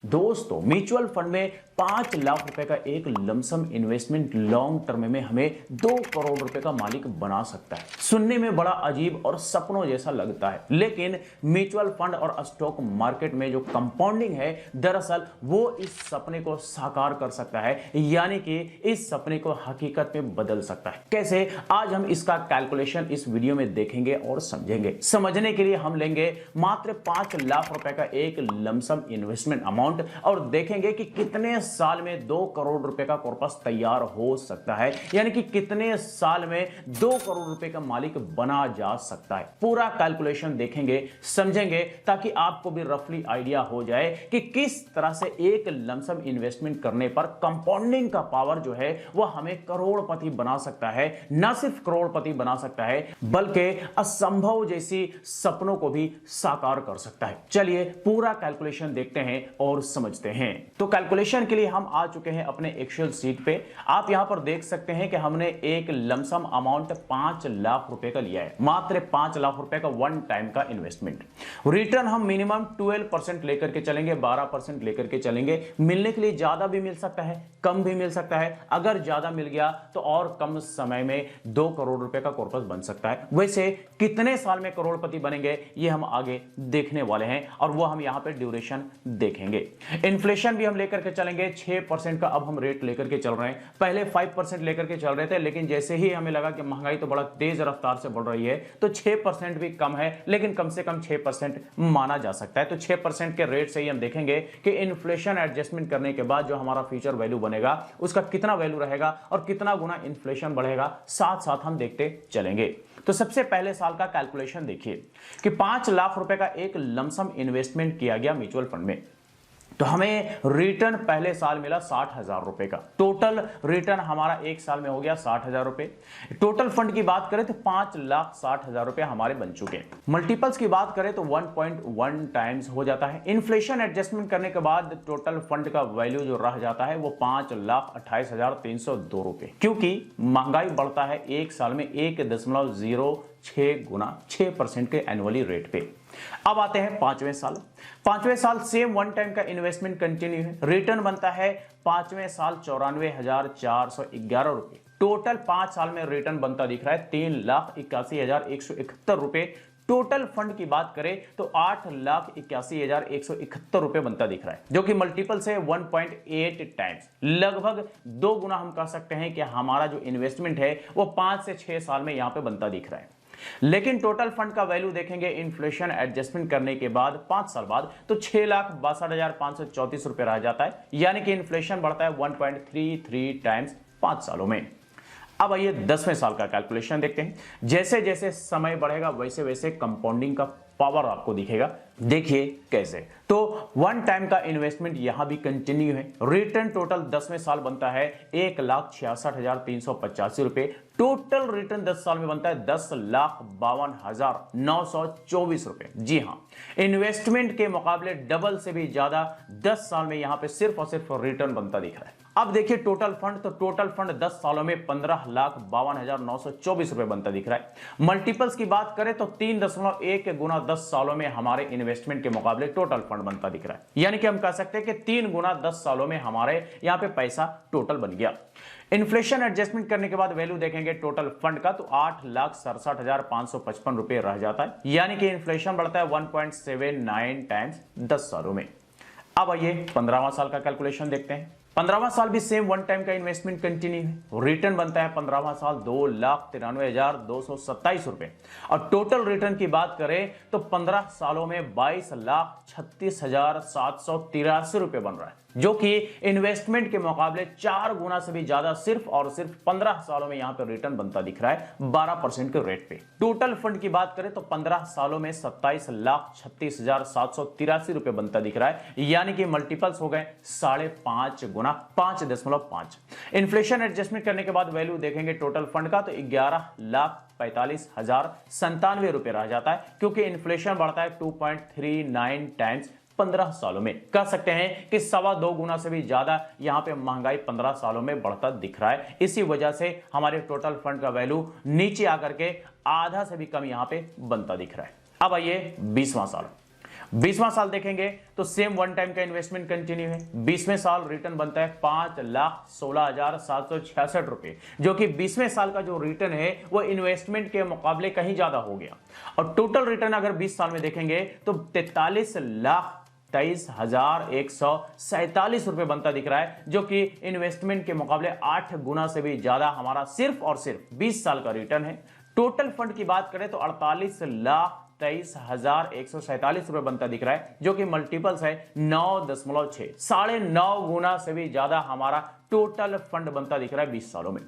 दोस्तों mutual fund में 5 लाख रुपए का एक लमसम इन्वेस्टमेंट लॉन्ग टर्म में हमें 2 करोड़ रुपए का मालिक बना सकता है। सुनने में बड़ा अजीब और सपनों जैसा लगता है, लेकिन म्यूचुअल फंड और स्टॉक मार्केट में जो कंपाउंडिंग है दरअसल वो इस सपने को साकार कर सकता है, यानी कि इस सपने को हकीकत में बदल सकता है। कैसे? आज हम इसका कैलकुलेशन इस वीडियो में देखेंगे और समझेंगे। समझने के लिए हम लेंगे मात्र 5 लाख रुपए का एक लमसम इन्वेस्टमेंट अमाउंट और देखेंगे कि कितने साल में 2 करोड़ रुपए का कॉर्पस तैयार हो सकता है, यानी कि कितने साल में 2 करोड़ रुपए का मालिक बना जा सकता है। पूरा कैलकुलेशन देखेंगे, समझेंगे, ताकि आपको भी रफली आइडिया हो जाए कि किस तरह से एक लमसम इन्वेस्टमेंट करने पर कंपाउंडिंग का पावर जो है वह हमें करोड़पति बना सकता है। न सिर्फ करोड़पति बना सकता है बल्कि असंभव जैसी सपनों को भी साकार कर सकता है। चलिए पूरा कैलकुलेशन देखते हैं और समझते हैं। तो कैलकुलेशन के लिए हम आ चुके हैं अपने एक्सेल शीट पे। आप यहां पर देख सकते हैं कि हमने एक लमसम अमाउंट 5 लाख रुपए का लिया है, मात्र 5 लाख रुपए का वन टाइम का इन्वेस्टमेंट। रिटर्न हम मिनिमम 12% लेकर के चलेंगे, 12% लेकर के चलेंगे। मिलने के लिए ज्यादा भी मिल सकता है, कम भी मिल सकता है। अगर ज्यादा मिल गया तो और कम समय में 2 करोड़ रुपए का कॉर्पस बन सकता है। वैसे कितने साल में करोड़पति बनेंगे ये हम आगे देखने वाले हैं और वो हम यहां पे ड्यूरेशन देखेंगे। इन्फ्लेशन भी हम लेकर के चलेंगे, 6% का अब हम रेट लेकर के चल रहे हैं। पहले 5% लेकर के चल रहे थे, लेकिन जैसे ही हमें लगा कि महंगाई तो बड़ा तेज रफ्तार से बढ़ रही है तो 6% भी कम है, लेकिन कम से कम 6% माना जा सकता है। तो 6% के रेट से ही हम देखेंगे कि इन्फ्लेशन एडजस्टमेंट करने के बाद जो हमारा फ्यूचर वैल्यू बनेगा उसका कितना वैल्यू रहेगा और कितना गुना इन्फ्लेशन बढ़ेगा, साथ साथ हम देखते चलेंगे। तो सबसे पहले साल का कैलकुलेशन देखिए कि 5 लाख रुपए का एक लमसम इन्वेस्टमेंट किया गया म्यूचुअल फंड में, तो हमें रिटर्न पहले साल मिला 60,000 रुपए का। टोटल रिटर्न हमारा एक साल में हो गया 60,000 रुपए। टोटल फंड की बात करें तो 5,60,000 रुपए हमारे बन चुके हैं। मल्टीपल्स की बात करें तो 1.1 टाइम्स हो जाता है। इन्फ्लेशन एडजस्टमेंट करने के बाद टोटल फंड का वैल्यू जो रह जाता है वो 5,28,302 रुपए, क्योंकि महंगाई बढ़ता है एक साल में 1.06 गुना 6% के एनुअली रेट पे। अब आते हैं पांचवें साल। पांचवें साल सेम वन टाइम का इन्वेस्टमेंट कंटिन्यू है। रिटर्न बनता है पांचवें साल 94,411 रुपए। टोटल 5 साल में रिटर्न बनता दिख रहा है 3,81,171 रुपए। टोटल फंड की बात करें तो 8,81,171 रुपए बनता दिख रहा है, जो कि मल्टीपल से 1.8 टाइम्स, लगभग 2 गुना हम कह सकते हैं कि हमारा जो इन्वेस्टमेंट है वो 5 से 6 साल में यहां पे बनता दिख रहा है। लेकिन टोटल फंड का वैल्यू देखेंगे इन्फ्लेशन एडजस्टमेंट करने के बाद 5 साल बाद तो 6,62,534 रुपए रह जाता है, यानी कि इन्फ्लेशन बढ़ता है 1.33 टाइम्स 5 सालों में। अब आइए 10वें साल का कैलकुलेशन देखते हैं। जैसे जैसे समय बढ़ेगा वैसे वैसे कंपाउंडिंग का पावर आपको दिखेगा। देखिए कैसे। तो वन टाइम का इन्वेस्टमेंट यहां भी कंटिन्यू है। रिटर्न टोटल 10वें साल बनता है 1,66,385 रुपए। टोटल रिटर्न 10 साल में बनता है 10,52,924 रुपए। जी हां, इन्वेस्टमेंट के मुकाबले डबल से भी ज्यादा 10 साल में यहां पे सिर्फ और सिर्फ रिटर्न बनता दिख रहा है। अब देखिए टोटल फंड, तो टोटल फंड 10 सालों में 15,52,924 रुपए बनता दिख रहा है। मल्टीपल्स की बात करें तो 3.1 गुना 10 सालों में हमारे इन्वेस्टमेंट के मुकाबले टोटल फंड बनता दिख रहा है, यानी कि हम कह सकते हैं कि 3 गुना 10 सालों में हमारे यहां पे पैसा टोटल बन गया। इन्फ्लेशन एडजस्टमेंट करने के बाद वैल्यू देखेंगे टोटल फंड का तो 8,67,555 रुपए रह जाता है, यानी कि इन्फ्लेशन बढ़ता है 1.79 टाइम्स 10 सालों में। अब आइए 15वां साल का कैलकुलेशन देखते हैं। 15वां साल भी सेम वन टाइम का इन्वेस्टमेंट कंटिन्यू है। रिटर्न बनता है 15वां साल 2,93,227 रुपए और टोटल रिटर्न की बात करें तो 15 सालों में 22,36,783 रुपए बन रहा है, जो कि इन्वेस्टमेंट के मुकाबले 4 गुना से भी ज्यादा सिर्फ और सिर्फ 15 सालों में यहां पर रिटर्न बनता दिख रहा है 12% के रेट पे। टोटल फंड की बात करें तो 15 सालों में 27,36,783 रुपए बनता दिख रहा है, यानी कि मल्टीपल्स हो गए 5.5 गुना 5.5। इन्फ्लेशन एडजस्टमेंट करने के बाद वैल्यू देखेंगे टोटल फंड का तो 11,45,097 रुपए रह जाता है, क्योंकि इन्फ्लेशन बढ़ता है 2.39 टाइम्स 15 सालों में। कह सकते हैं कि 2.25 गुना से भी ज्यादा यहां पे महंगाई 15 सालों में बढ़ता दिख रहा है। इसी वजह से हमारे टोटल फंड का वैल्यू नीचे आकर के आधा से भी कम यहां पे बनता दिख रहा है। अब आइए 20वां साल। 20वां साल देखेंगे तो सेम वन टाइम का इन्वेस्टमेंट कंटिन्यू है। 20वें साल रिटर्न बनता है 5,16,766 रुपए, जो कि 20वें साल का जो रिटर्न है वो इन्वेस्टमेंट के मुकाबले कहीं ज्यादा हो गया। और टोटल रिटर्न अगर 20 साल में देखेंगे तो 43,23,147 रुपए बनता दिख रहा है, जो कि इन्वेस्टमेंट के मुकाबले 8 गुना से भी ज्यादा हमारा सिर्फ और सिर्फ 20 साल का रिटर्न है। टोटल फंड की बात करें तो 48,23,147 रुपए बनता दिख रहा है, जो कि मल्टीपल्स है 9.6, 9.5 गुना से भी ज्यादा हमारा टोटल फंड बनता दिख रहा है 20 सालों में।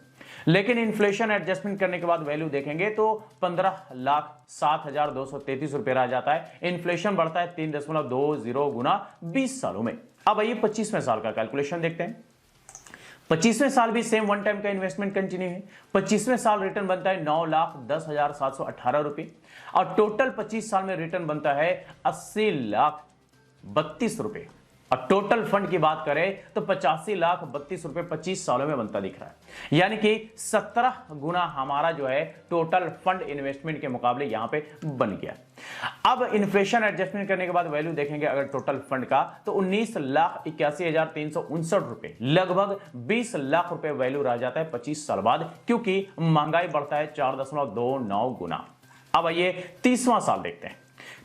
लेकिन इन्फ्लेशन एडजस्टमेंट करने के बाद वैल्यू देखेंगे तो 15,07,233 रुपए रह जाता है। इन्फ्लेशन बढ़ता है 3.20 गुना 20 सालों में। अब आइए 25वें साल का कैलकुलेशन देखते हैं। 25वें साल भी सेम वन टाइम का इन्वेस्टमेंट कंटिन्यू है। 25वें साल रिटर्न बनता है 9,10,718 रुपए और टोटल 25 साल में रिटर्न बनता है 80,32 रुपए। और टोटल फंड की बात करें तो 85,32 रुपए 25 सालों में बनता दिख रहा है, यानी कि 17 गुना हमारा जो है टोटल फंड इन्वेस्टमेंट के मुकाबले यहां पे बन गया। अब इन्फ्लेशन एडजस्टमेंट करने के बाद वैल्यू देखेंगे अगर टोटल फंड का तो 19,81,359 रुपए, लगभग 20 लाख रुपए वैल्यू रह जाता है 25 साल बाद, क्योंकि महंगाई बढ़ता है 4.29 गुना। अब आइए 30वां साल देखते हैं।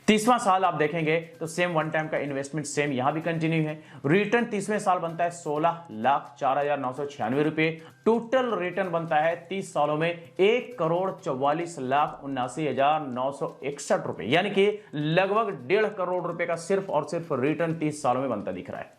30वां साल आप देखेंगे तो सेम वन टाइम का इन्वेस्टमेंट सेम यहां भी कंटिन्यू है। रिटर्न 30वें साल बनता है 16,04,996 रुपए। टोटल रिटर्न बनता है 30 सालों में 1,44,79,961 रुपए, यानी कि लगभग 1.5 करोड़ रुपए का सिर्फ और सिर्फ रिटर्न 30 सालों में बनता दिख रहा है।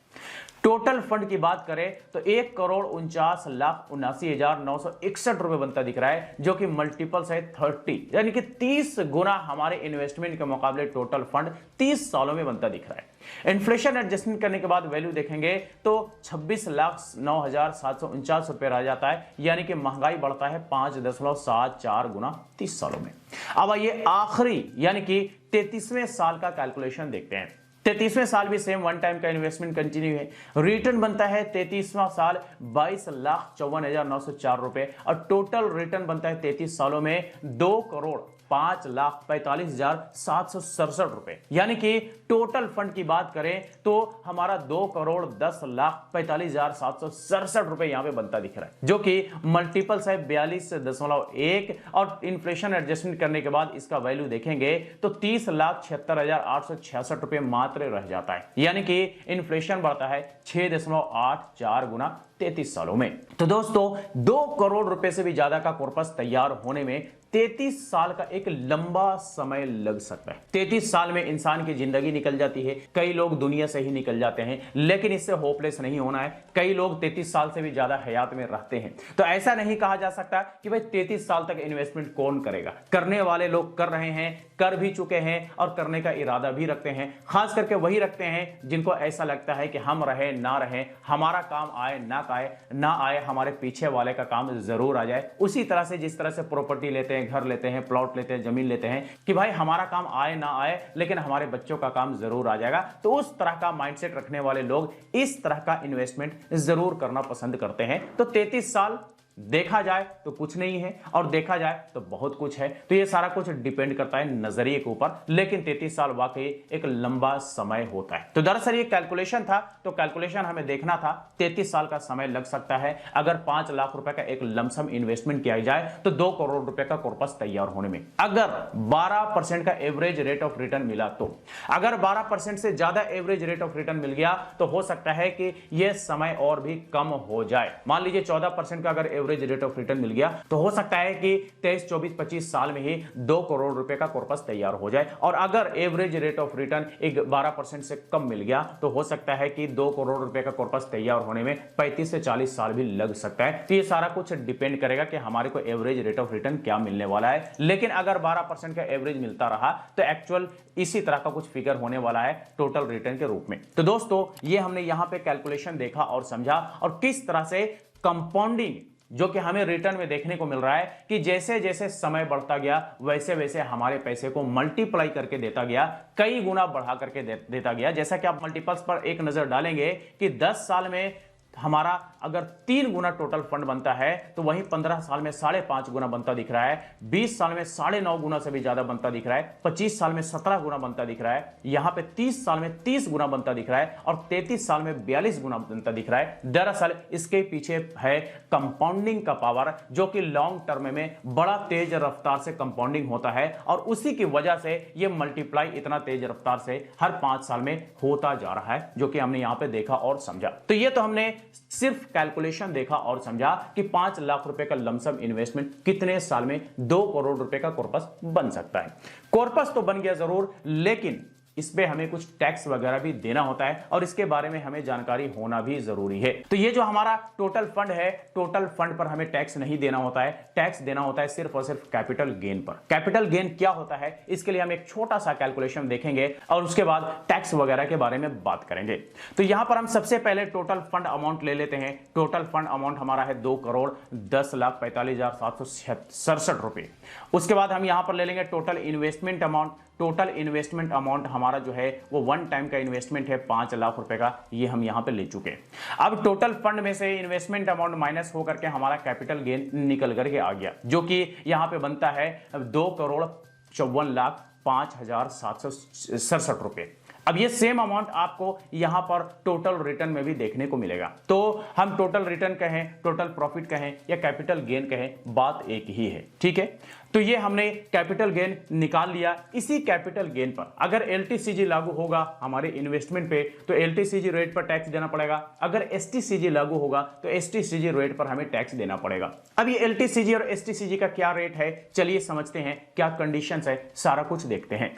टोटल फंड की बात करें तो 1,49,79,961 रुपए बनता दिख रहा है, जो कि मल्टीपल्स है 30, यानी कि 30 गुना हमारे इन्वेस्टमेंट के मुकाबले टोटल फंड 30 सालों में बनता दिख रहा है। इन्फ्लेशन एडजस्टमेंट करने के बाद वैल्यू देखेंगे तो 26,09,749 रुपए रह जाता है, यानी कि महंगाई बढ़ता है 5.74 गुना 30 सालों में। अब आइए आखिरी यानी कि 33वें साल का कैलकुलेशन देखते हैं। 33वें साल भी सेम वन टाइम का इन्वेस्टमेंट कंटिन्यू है। रिटर्न बनता है 33वां साल 22,54,904 रुपए और टोटल रिटर्न बनता है 33 सालों में 2,05,45,767 रुपए, यानी कि टोटल फंड की बात करें तो हमारा 2,10,45,767 रुपए यहां पे बनता दिख रहा है, जो कि मल्टीपल्स है 42.1 और इन्फ्लेशन एडजस्टमेंट करने के बाद इसका वैल्यू देखेंगे तो 30,76,866 रुपए मात्र रह जाता है, यानी कि इन्फ्लेशन बढ़ता है 6.84 गुना 33 सालों में। तो दोस्तों 2 करोड़ रुपए से भी ज्यादा का कॉर्पस तैयार होने में 33 साल का एक लंबा समय लग सकता है। 33 साल में इंसान की जिंदगी निकल जाती है, कई लोग दुनिया से ही निकल जाते हैं, लेकिन इससे होपलेस नहीं होना है। कई लोग 33 साल से भी ज्यादा हयात में रहते हैं, तो ऐसा नहीं कहा जा सकता कि भाई 33 साल तक इन्वेस्टमेंट कौन करेगा। करने वाले लोग कर रहे हैं, कर भी चुके हैं और करने का इरादा भी रखते हैं। खास करके वही रखते हैं जिनको ऐसा लगता है कि हम रहे ना रहे, हमारा काम आए ना आए, हमारे पीछे वाले का काम जरूर आ जाए। उसी तरह से जिस तरह से प्रॉपर्टी लेते हैं, घर लेते हैं, प्लॉट लेते हैं, जमीन लेते हैं कि भाई हमारा काम आए ना आए लेकिन हमारे बच्चों का काम जरूर आ जाएगा, तो उस तरह का माइंडसेट रखने वाले लोग इस तरह का इन्वेस्टमेंट जरूर करना पसंद करते हैं। तो 33 साल देखा जाए तो कुछ नहीं है और देखा जाए तो बहुत कुछ है, तो ये सारा कुछ डिपेंड करता है नजरिए के ऊपर, लेकिन 33 साल वाकई एक लंबा समय होता है। तो दरअसल ये कैलकुलेशन था, तो कैलकुलेशन हमें देखना था 33 साल का समय लग सकता है अगर 5 लाख रुपए का एक लमसम इन्वेस्टमेंट किया जाए तो 2 करोड़ रुपए का कॉर्पस तैयार होने में। अगर 12% का एवरेज रेट ऑफ रिटर्न मिला तो, अगर 12% से ज्यादा एवरेज रेट ऑफ रिटर्न मिल गया तो हो सकता है कि यह समय और भी कम हो जाए। मान लीजिए 14% का अगर एवरेज रेट ऑफ रिटर्न मिल गया तो हो सकता है कि 23, 24, 25 साल में ही 2 करोड़ रुपए का कॉर्पस तैयार हो जाए। और अगर एवरेज रेट ऑफ रिटर्न 12% से कम मिल गया तो हो सकता है कि 2 करोड़ रुपए का कॉर्पस तैयार होने में 35 से 40 साल भी लग सकता है। तो ये सारा कुछ डिपेंड करेगा कि हमारे को एवरेज रेट ऑफ रिटर्न क्या मिलने वाला है। लेकिन अगर 12% का एवरेज मिलता रहा तो एक्चुअल इसी तरह का कुछ फिगर होने वाला है टोटल रिटर्न के रूप में। तो दोस्तों ये हमने यहां पे कैलकुलेशन देखा और समझा और किस तरह से कंपाउंडिंग जो कि हमें रिटर्न में देखने को मिल रहा है कि जैसे जैसे समय बढ़ता गया वैसे वैसे हमारे पैसे को मल्टीप्लाई करके देता गया, कई गुना बढ़ा करके देता गया। जैसा कि आप मल्टीपल्स पर एक नजर डालेंगे कि 10 साल में हमारा अगर 3 गुना टोटल फंड बनता है तो वहीं 15 साल में 5.5 गुना बनता दिख रहा है, 20 साल में 9.5 गुना से भी ज्यादा बनता दिख रहा है, 25 साल में 17 गुना बनता दिख रहा है, यहां पे 30 साल में 30 गुना बनता दिख रहा है और 33 साल में 42 गुना बनता दिख रहा है। दरअसल इसके पीछे है कंपाउंडिंग का पावर, जो कि लॉन्ग टर्म में बड़ा तेज रफ्तार से कंपाउंडिंग होता है और उसी की वजह से यह मल्टीप्लाई इतना तेज रफ्तार से हर 5 साल में होता जा रहा है, जो कि हमने यहां पे देखा और समझा। तो ये तो हमने सिर्फ कैलकुलेशन देखा और समझा कि 5 लाख रुपए का लमसम इन्वेस्टमेंट कितने साल में 2 करोड़ रुपए का कॉर्पस बन सकता है। कॉर्पस तो बन गया जरूर, लेकिन इसमें हमें कुछ टैक्स वगैरह भी देना होता है और इसके बारे में हमें जानकारी होना भी जरूरी है। तो ये जो हमारा टोटल फंड है, टोटल फंड पर हमें टैक्स नहीं देना होता है, टैक्स देना होता है सिर्फ और सिर्फ कैपिटल गेन पर। कैपिटल गेन क्या होता है, इसके लिए हम एक छोटा सा कैलकुलेशन देखेंगे और उसके बाद टैक्स वगैरह के बारे में बात करेंगे। तो यहां पर हम सबसे पहले टोटल फंड अमाउंट ले लेते हैं। टोटल फंड अमाउंट हमारा है 2,10,45,767 रुपए। उसके बाद हम यहां पर ले लेंगे total investment amount. Total investment amount हमारा जो है वो वन टाइम का इन्वेस्टमेंट है 5 लाख रुपए का, ये हम यहां पे ले चुके हैं। अब टोटल फंड में से इन्वेस्टमेंट अमाउंट माइनस होकर के हमारा कैपिटल गेन निकल करके आ गया, जो कि यहां पे बनता है 2,54,05,767 रुपए। अब ये सेम अमाउंट आपको यहां पर टोटल रिटर्न में भी देखने को मिलेगा। तो हम टोटल रिटर्न कहें, टोटल प्रॉफिट कहें या कैपिटल गेन कहें, बात एक ही है, ठीक है। तो ये हमने कैपिटल गेन निकाल लिया। इसी कैपिटल गेन पर अगर एलटीसीजी लागू होगा हमारे इन्वेस्टमेंट पे तो एलटीसीजी रेट पर टैक्स देना पड़ेगा। अगर एसटीसीजी लागू होगा तो एसटीसीजी रेट पर हमें टैक्स देना पड़ेगा। अब ये एलटीसीजी और एसटीसीजी का क्या रेट है, चलिए समझते हैं, क्या कंडीशंस है, सारा कुछ देखते हैं।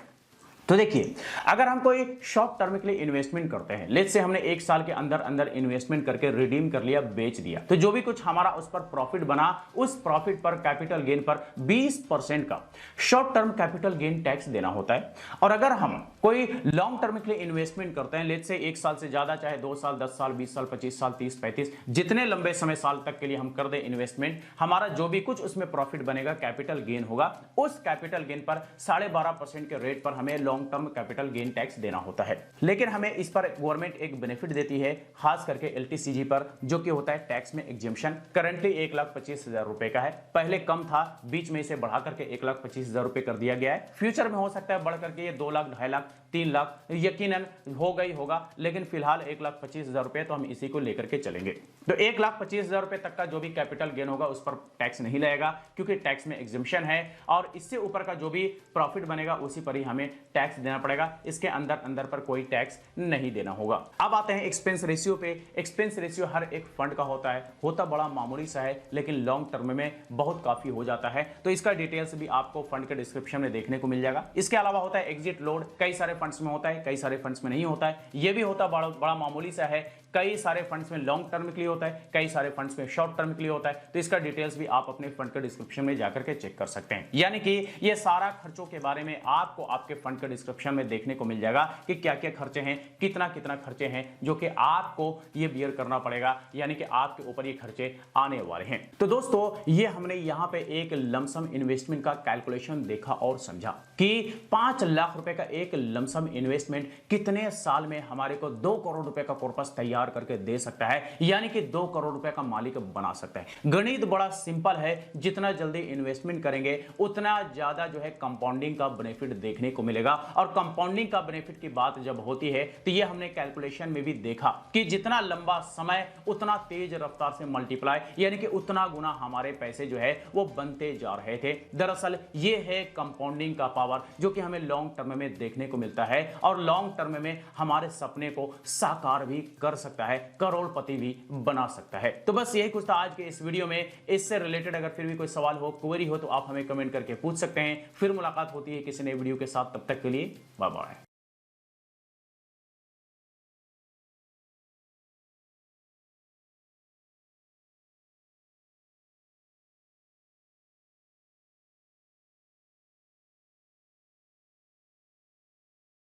तो देखिए, अगर हम कोई शॉर्ट टर्म के लिए इन्वेस्टमेंट करते हैं, लेट्स से हमने 1 साल के अंदर अंदर इन्वेस्टमेंट करके रिडीम कर लिया, बेच दिया, तो जो भी कुछ हमारा उस पर प्रॉफिट बना, उस प्रॉफिट पर कैपिटल गेन पर 20% का short term capital gain tax देना होता है। और अगर हम कोई लॉन्ग टर्म के लिए इन्वेस्टमेंट करते हैं, लेट्स से 1 साल से ज्यादा, चाहे 2 साल, 10 साल, 20 साल, 25 साल, 30, 35, जितने लंबे समय साल तक के लिए हम कर दें इन्वेस्टमेंट, हमारा जो भी कुछ उसमें प्रॉफिट बनेगा, कैपिटल गेन होगा, उस कैपिटल गेन पर 12.5% के रेट पर हमें long term capital gain tax देना होता है। लेकिन हमें इस पर गवर्नमेंट एक बेनिफिट देती है, खास करके एलटीसीजी पर, जो कि होता है टैक्स में एग्जेम्पशन। करंटली 1,25,000 रुपए का है, पहले कम था, बीच में इसे बढ़ा करके 1,25,000 रुपए कर दिया गया है। फ्यूचर में हो सकता है बढ़ करके ये 2 लाख, 2.5 लाख, 3 लाख यकीनन होगा, लेकिन फिलहाल 1,25,000 रुपए तो हम इसी को लेकर के चलेंगे। तो 1,25,000 रुपए तक का जो भी कैपिटल गेन होगा उस पर टैक्स नहीं लगेगा, क्योंकि टैक्स में एग्जेम्पशन है, और इससे ऊपर का जो भी प्रॉफिट बनेगा उसी पर ही हमें टैक्स देना पड़ेगा। इसके अंदर पर कोई टैक्स नहीं देना होगा। अब आते हैं एक्सपेंस रेशियो पे। एक्सपेंस रेशियो हर एक फंड का होता बड़ा मामूली सा है, लेकिन लॉन्ग टर्म में बहुत काफी हो जाता है। तो इसका डिटेल्स भी आपको फंड के डिस्क्रिप्शन में देखने को मिल जाएगा। इसके अलावा होता है एग्जिट लोड, कई सारे फंड्स में होता है, कई सारे फंड्स में नहीं होता है। यह भी होता बड़ा मामूली सा है, कई सारे फंड्स में लॉन्ग टर्म के लिए होता है, कई सारे फंड्स में शॉर्ट टर्म के लिए होता है। तो इसका डिटेल्स भी आप अपने फंड के डिस्क्रिप्शन में जाकर के चेक कर सकते हैं। यानी कि ये सारा खर्चों के बारे में आपको आपके फंड के डिस्क्रिप्शन में देखने को मिल जाएगा कि क्या क्या खर्चे हैं, कितना खर्चे हैं, जो कि आपको ये बियर करना पड़ेगा, यानी कि आपके ऊपर ये खर्चे आने वाले हैं। तो दोस्तों, ये हमने यहां पे एक लमसम इन्वेस्टमेंट का कैलकुलेशन देखा और समझा कि 5 लाख रुपए का एक लमसम इन्वेस्टमेंट कितने साल में हमारे को 2 करोड़ रुपए का कॉर्पस तैयार करके दे सकता है, यानी कि 2 करोड़ रुपए का मालिक बना सकता है। गणित बड़ा सिंपल है, जितना जल्दी इन्वेस्टमेंट करेंगे उतना ज्यादा जो है कंपाउंडिंग का बेनिफिट देखने को मिलेगा। और कंपाउंडिंग का बेनिफिट की बात जब होती है तो ये हमने कैलकुलेशन में भी देखा कि जितना लंबा समय उतना तेज रफ्तार से मल्टीप्लाई, यानी कि उतना गुना हमारे पैसे जो है वो बनते जा रहे थे। दरअसल ये है कंपाउंडिंग का पावर, जो कि हमें लॉन्ग टर्म में देखने को मिलता है और लॉन्ग टर्म में हमारे सपने को साकार भी कर सकता है, करोड़पति भी बना सकता है। तो बस यही कुछ था आज के इस वीडियो में। इससे रिलेटेड अगर फिर भी कोई सवाल हो, क्वेरी हो, तो आप हमें कमेंट करके पूछ सकते हैं। फिर मुलाकात होती है किसी नए वीडियो के साथ, तब तक के लिए बाय बाय।